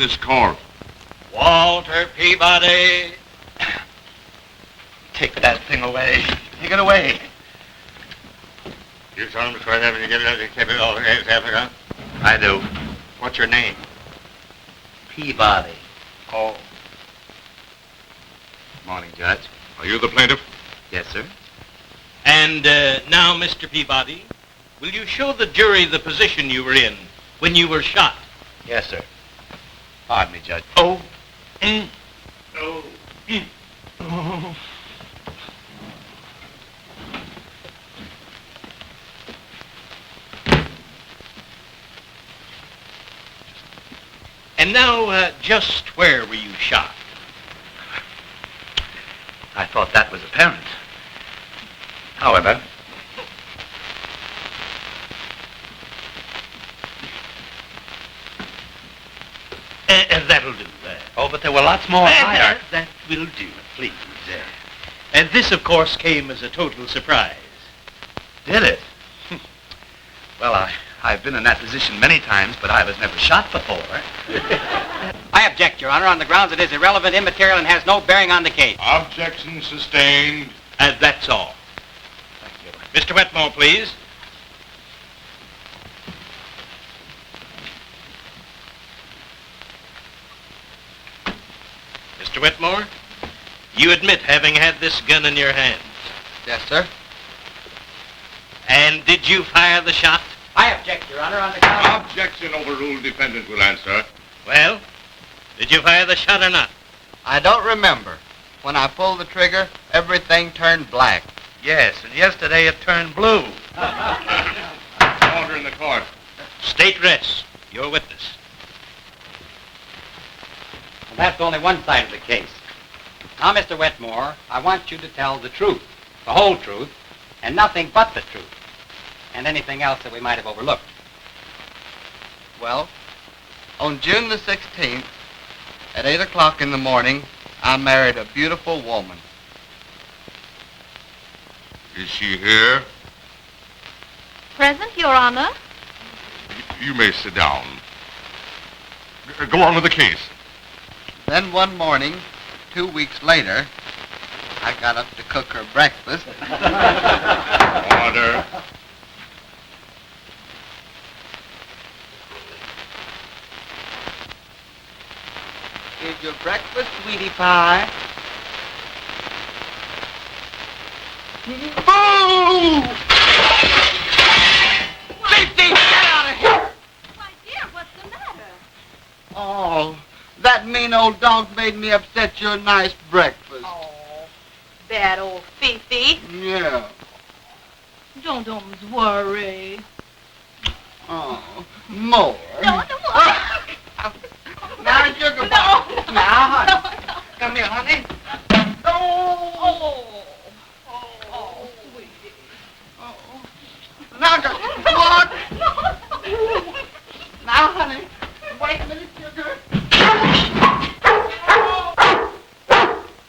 this call? Walter Peabody. Take that thing away. Take it away. You told him before that when you get it, you kept it all against Africa? I do. What's your name? Peabody. Oh. Morning, Judge. Are you the plaintiff? Yes, sir. And now, Mr. Peabody, will you show the jury the position you were in when you were shot? Yes, sir. Pardon me, Judge. Oh. And now, just where were you shot? I thought that was apparent. However, That'll do. but there were lots more higher. That will do, please. And this, of course, came as a total surprise. Did it? Well, I've been in that position many times, but I was never shot before. I object, Your Honor, on the grounds it is irrelevant, immaterial, and has no bearing on the case. Objection sustained. That's all. Thank you. Mr. Wetmore, please. Mr. Wetmore, you admit having had this gun in your hands. Yes, sir. And did you fire the shot? I object, Your Honor, on the grounds... Objection overruled. Defendant will answer. Well, did you fire the shot or not? I don't remember. When I pulled the trigger, everything turned black. Yes, and yesterday it turned blue. Order in the court. State rest. Your witness. And that's only one side of the case. Now, Mr. Wetmore, I want you to tell the truth, the whole truth, and nothing but the truth, and anything else that we might have overlooked. Well, on June the 16th, at 8 o'clock in the morning, I married a beautiful woman. Is she here? Present, Your Honor. You may sit down. Go on with the case. Then one morning, 2 weeks later, I got up to cook her breakfast. Order. Here's your breakfast, sweetie pie. Boo! Safety, get out of here! Why, dear, what's the matter? Oh, that mean old dog made me upset your nice breakfast. Oh, bad old Fifi. Yeah. Don't worry. Oh, more. No. Now, sugar No. pie. Now, honey. Come here, honey. Oh, sweetie. Oh. Now, what? Now, honey. Wait a minute, sugar.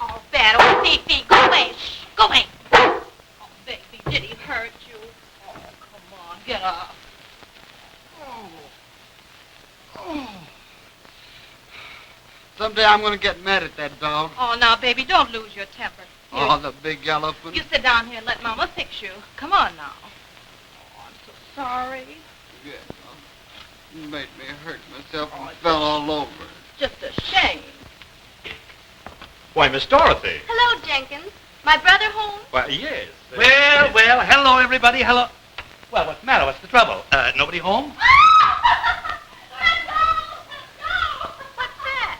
Oh, bad old Fifi. Go away. Shh. Go away. Oh, baby, did he hurt you? Oh, come on. Get up. Someday I'm going to get mad at that dog. Oh, now, baby, don't lose your temper. Oh, the big elephant. You sit down here and let Mama fix you. Come on now. Oh, I'm so sorry. Yeah, you made me hurt myself and fell all over. Just a shame. Why, Miss Dorothy. Hello, Jenkins. My brother home? Why, yes. Well, hello, everybody. Hello. Well, what's the matter? What's the trouble? Nobody home? What's that?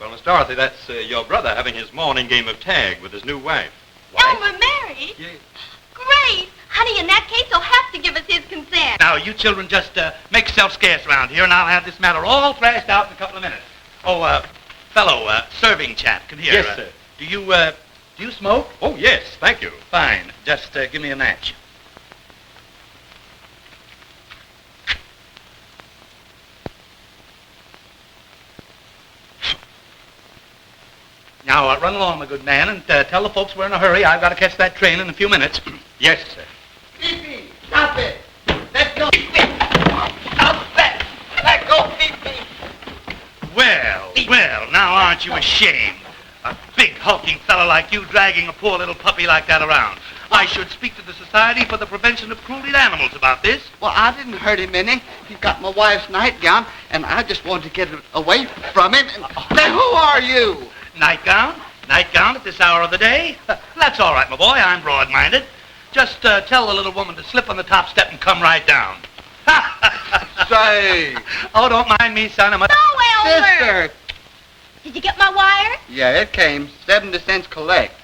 Well, Miss Dorothy, that's your brother having his morning game of tag with his new wife. Oh, we're married? Yes. Great. Honey, in that case, he'll have to give us his consent. Now, you children just make yourselves scarce around here, and I'll have this matter all thrashed out in a couple of minutes. Oh, fellow serving chap, come here. Yes, sir. Do you smoke? Oh, yes, thank you. Fine. Just give me a match. Now, run along, my good man, and tell the folks we're in a hurry. I've got to catch that train in a few minutes. Yes, sir. Fifi, stop it. Let go, Fifi. Stop that. Let go, Fifi. Well, now aren't you ashamed? A big, hulking fellow like you dragging a poor little puppy like that around. I should speak to the Society for the Prevention of Cruelty to Animals about this. Well, I didn't hurt him any. He got my wife's nightgown, and I just wanted to get it away from him. Now, who are you? Nightgown? Nightgown at this hour of the day? That's all right, my boy. I'm broad-minded. Just tell the little woman to slip on the top step and come right down. Say. Oh, don't mind me, son. No, Elmer. Sister. Did you get my wire? Yeah, it came. 70 cents collect.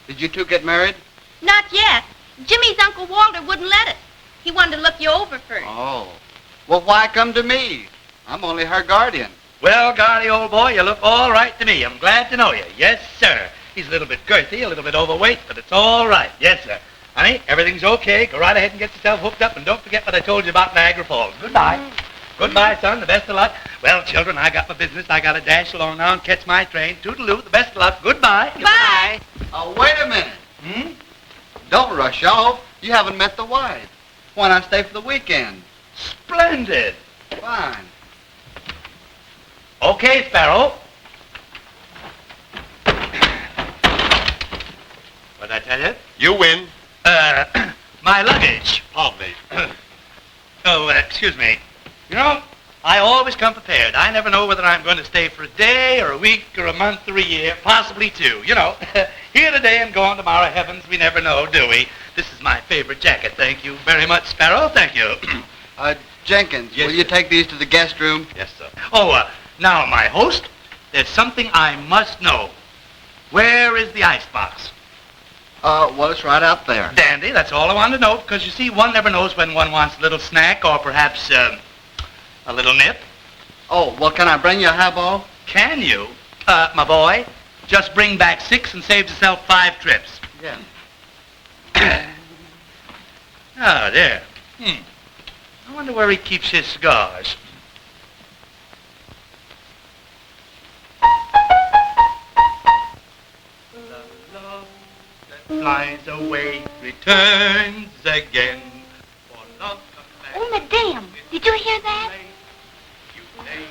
Did you two get married? Not yet. Jimmy's Uncle Walter wouldn't let us. He wanted to look you over first. Oh. Well, why come to me? I'm only her guardian. Well, Gardy, old boy, you look all right to me. I'm glad to know you. Yes, sir. He's a little bit girthy, a little bit overweight, but it's all right. Yes, sir. Honey, everything's okay. Go right ahead and get yourself hooked up, and don't forget what I told you about Niagara Falls. Goodbye. Goodbye, son. The best of luck. Well, children, I got my business. I got to dash along now and catch my train. Toodaloo. The best of luck. Goodbye. Bye. Oh, wait a minute. Hmm? Don't rush off. You haven't met the wife. Why not stay for the weekend? Splendid. Fine. Okay, Sparrow. What'd I tell you? You win. My luggage. Pardon me. Oh, excuse me. You know, I always come prepared. I never know whether I'm going to stay for a day or a week or a month or a year, possibly two. You know, here today and gone tomorrow. Heavens, we never know, do we? This is my favorite jacket. Thank you very much, Sparrow. Thank you. Jenkins, Yes, will you sir. take these to the guest room? Yes, sir. Oh, now, my host, there's something I must know. Where is the icebox? Well, it's right out there. Dandy, that's all I wanted to know, because you see, one never knows when one wants a little snack or perhaps a little nip. Oh, well, can I bring you a highball? Can you? My boy, just bring back 6 and save yourself 5 trips. Yeah. Oh, there. I wonder where he keeps his cigars. The love that flies away returns again. For love comes back. Oh, madame, did you hear that? You say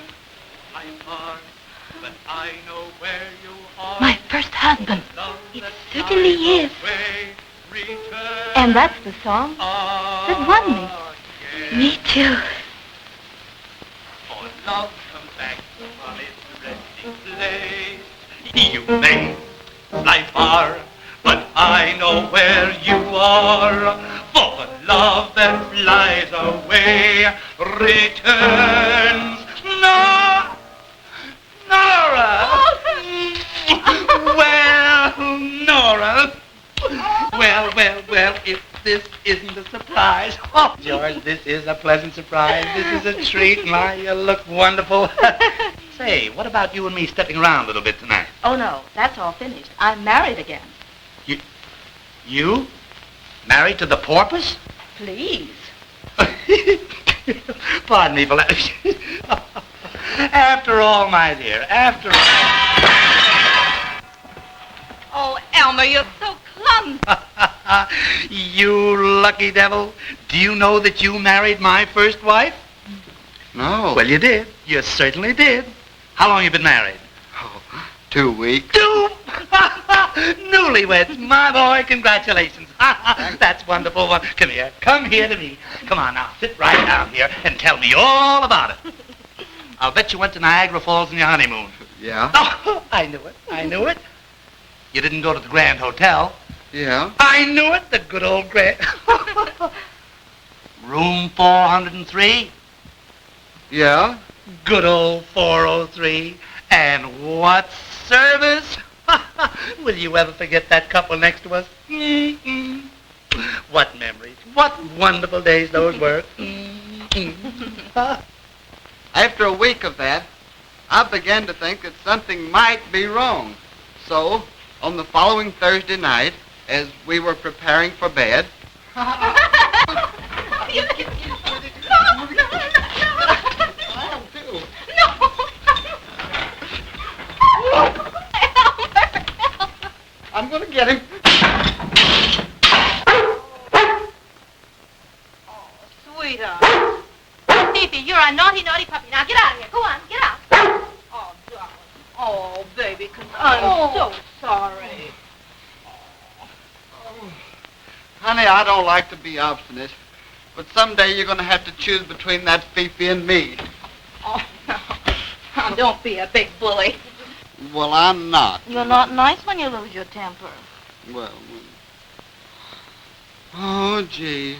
I'm far, but I know where you are. My first husband. Love It that certainly flies is. away returns And that's the song that won me. again. Me too. For love comes back from its resting place. You may fly far, but I know where you are. For love that flies away returns. Nora! Well, Nora. Well, if this isn't a surprise. Oh, George, this is a pleasant surprise. This is a treat. My, you look wonderful. Say, what about you and me stepping around a little bit tonight? Oh, no, that's all finished. I'm married again. You? Married to the porpoise? Please. Pardon me for that. After all, my dear, after all. Oh, Elmer, you're so clumsy. You lucky devil. Do you know that you married my first wife? No. Well, you did. You certainly did. How long you been married? 2 weeks. 2! Newlyweds, my boy, congratulations. That's wonderful. Come here. Come here to me. Come on now, sit right down here and tell me all about it. I'll bet you went to Niagara Falls on your honeymoon. Yeah? Oh, I knew it. You didn't go to the Grand Hotel. Yeah. I knew it, the good old Grand. Room 403. Yeah? Good old 403. And what service? Will you ever forget that couple next to us? Mm-mm. What memories. What wonderful days those were. After a week of that, I began to think that something might be wrong. So, on the following Thursday night, as we were preparing for bed... I'm going to get him. Sweetheart. Fifi, you're a naughty, naughty puppy. Now get out of here. Go on, get out. Oh, baby, 'cause I'm so sorry. Honey, I don't like to be obstinate, but someday you're going to have to choose between that Fifi and me. Oh, no. Oh, don't be a big bully. Well, I'm not. You're not nice when you lose your temper. Well, oh, gee.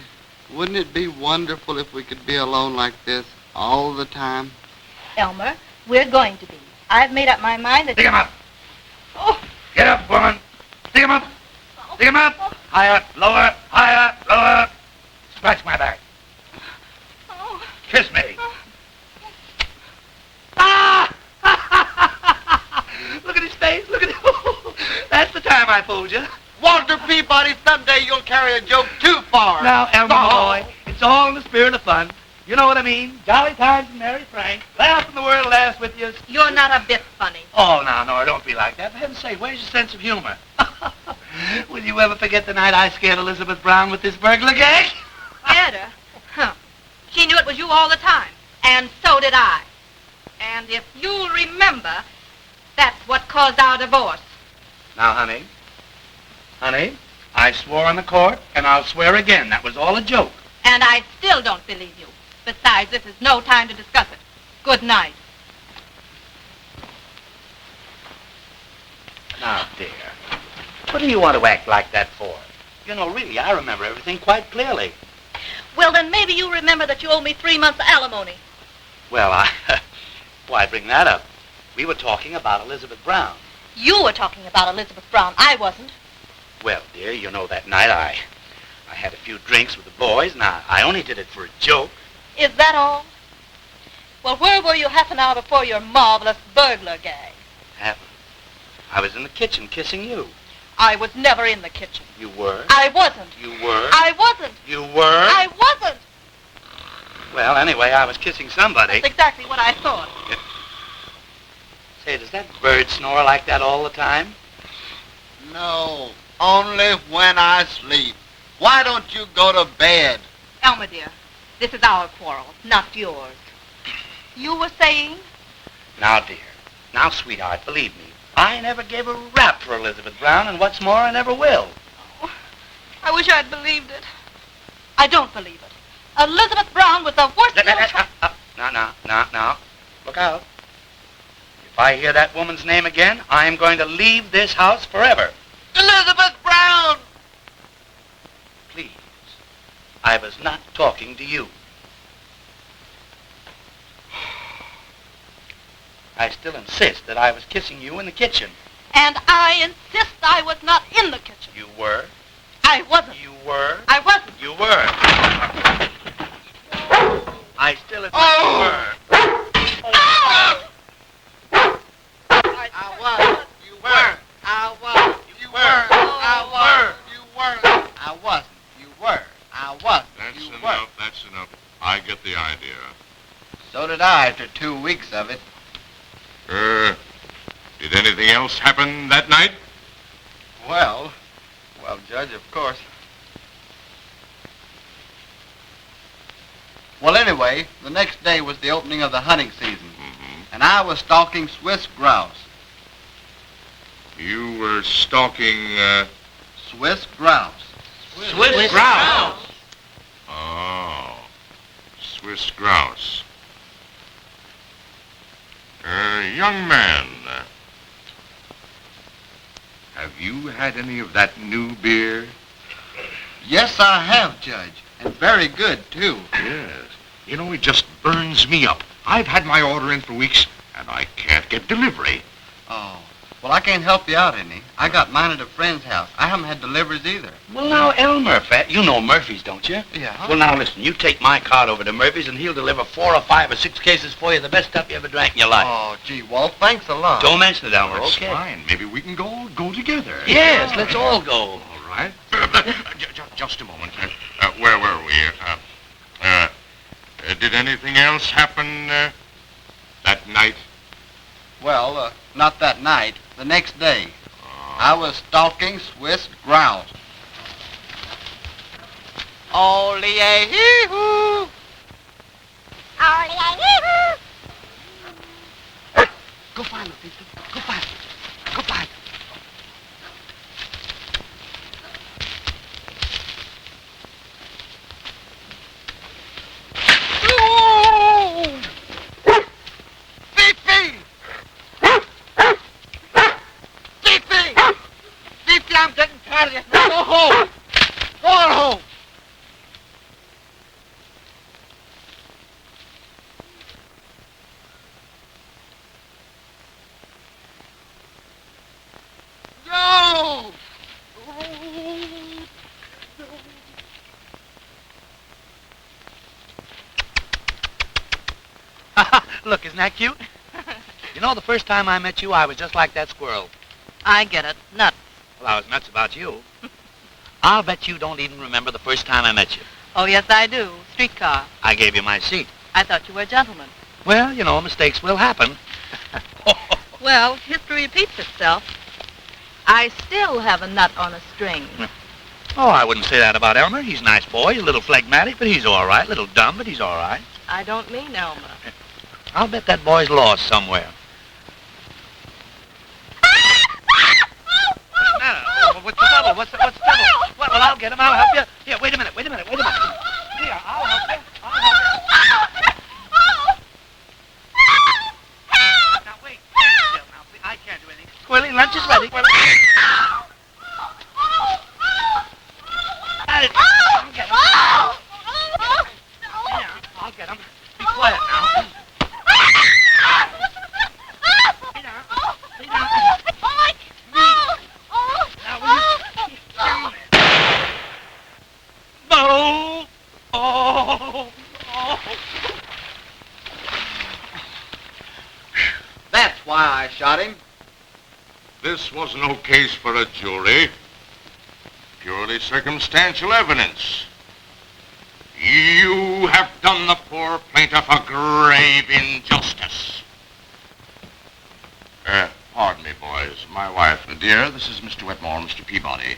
Wouldn't it be wonderful if we could be alone like this all the time? Elmer, we're going to be. I've made up my mind that... Stick him up. Oh. Get up, woman. Stick him up. Stick him up. Higher, lower, higher, lower. Scratch my back. Oh. Kiss me. Ah! Look at his face. Look at it. That's the time I fooled you. Walter Peabody, someday you'll carry a joke too far. Now, Elmer, No. boy, it's all in the spirit of fun. You know what I mean? Jolly times and merry frank. Laugh and the world laughs with you. You're not a bit funny. Oh, now, Nora, don't be like that. For heaven's sake, where's your sense of humor? Will you ever forget the night I scared Elizabeth Brown with this burglar gang? Scared her? Huh. She knew it was you all the time. And so did I. And if you'll remember, that's what caused our divorce. Now, honey, I swore on the court, and I'll swear again. That was all a joke. And I still don't believe you. Besides, this is no time to discuss it. Good night. Now, dear, what do you want to act like that for? You know, really, I remember everything quite clearly. Well, then maybe you remember that you owe me 3 months of alimony. Well, why bring that up? We were talking about Elizabeth Brown. You were talking about Elizabeth Brown. I wasn't. Well, dear, you know that night I had a few drinks with the boys, and I only did it for a joke. Is that all? Well, where were you half an hour before your marvelous burglar gag? I was in the kitchen kissing you. I was never in the kitchen. You were? I wasn't. You were? I wasn't. You were? I wasn't. Well, anyway, I was kissing somebody. That's exactly what I thought. Say, does that bird snore like that all the time? No, only when I sleep. Why don't you go to bed? Elmer, dear, this is our quarrel, not yours. You were saying? Now, dear. Now, sweetheart, believe me. I never gave a rap for Elizabeth Brown, and what's more, I never will. Oh, I wish I'd believed it. I don't believe it. Elizabeth Brown was the worst... Now. Look out. If I hear that woman's name again, I am going to leave this house forever. Elizabeth Brown! Please. I was not talking to you. I still insist that I was kissing you in the kitchen. And I insist I was not in the kitchen. You were. I wasn't. You were. I wasn't. You were. I still insist you were. I was. You were. I was. You were. I was. You were. I wasn't. You were. I wasn't. That's You were. enough. That's enough. I get the idea. So did I after 2 weeks of it. Did anything else happen that night? Well, Judge, of course. Well, anyway, the next day was the opening of the hunting season, and I was stalking Swiss grouse. You were stalking, Swiss grouse. Swiss grouse. Oh, Swiss grouse. Young man, have you had any of that new beer? Yes, I have, Judge, and very good, too. Yes. You know, it just burns me up. I've had my order in for weeks, and I can't get delivery. Oh, well, I can't help you out any. I got mine at a friend's house. I haven't had deliveries either. Well, now, Elmer, you know Murphy's, don't you? Yeah. Well, now, listen, you take my card over to Murphy's, and he'll deliver 4 or 5 or 6 cases for you, the best stuff you ever drank in your life. Oh, gee, Walt, thanks a lot. Don't mention it, Elmer, That's okay? fine. Maybe we can go together. Yes, let's all go. All right. Just a moment. Where were we? Did anything else happen that night? Well, not that night. The next day. I was stalking Swiss grouse. Ollie-a-hee-hoo! Ollie-a-hee-hoo! Go find them, Fifi. Go Look, isn't that cute? You know, the first time I met you, I was just like that squirrel. I get it. Nuts. Well, I was nuts about you. I'll bet you don't even remember the first time I met you. Oh, yes, I do. Streetcar. I gave you my seat. I thought you were a gentleman. Well, you know, mistakes will happen. Well, history repeats itself. I still have a nut on a string. Oh, I wouldn't say that about Elmer. He's a nice boy. He's a little phlegmatic, but he's all right. A little dumb, but he's all right. I don't mean Elmer. I'll bet that boy's lost somewhere. What's the matter? What's the trouble? What's the trouble? Well, I'll get him. I'll help you. Here, wait a minute. Here, I'll help you. Now, wait. Stand still now. I can't do anything. Squirrely, lunch is ready. Got it. I'll get him. Yeah, I'll get him. Be quiet now. Lay down. Now, will you keep down there? No! Oh! That's why I shot him. This was no case for a jury. Purely circumstantial evidence. You have done the poor plaintiff a grave injustice. Pardon me, boys. My wife. Dear, this is Mr. Wetmore, Mr. Peabody.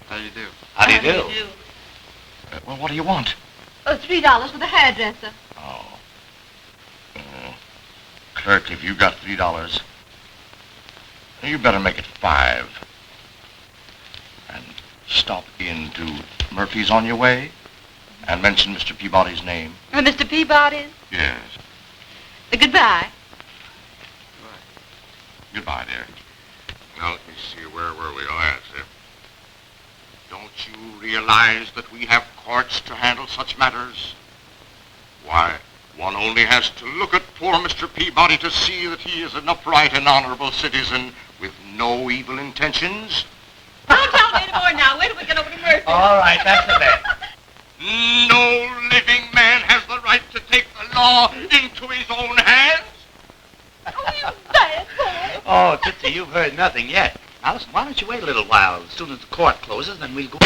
How do you do? How do you do? Well, what do you want? Oh, $3 for the hairdresser. Oh. Clerk, if you got $3, you better make it 5. And stop into Murphy's on your way and mention Mr. Peabody's name. Mr. Peabody? Yes. Goodbye. Goodbye, dear. Now, let me see. Where were we? Oh, that's it. Don't you realize that we have courts to handle such matters? Why, one only has to look at poor Mr. Peabody to see that he is an upright and honorable citizen with no evil intentions. Don't tell me anymore now. Wait till we get over to Murphy. All right, that's the best. No living man has the right to take the law into his own hands. Oh, you bad boy. Oh, Tootsie, you've heard nothing yet. Now, listen, why don't you wait a little while? As soon as the court closes, then we'll go...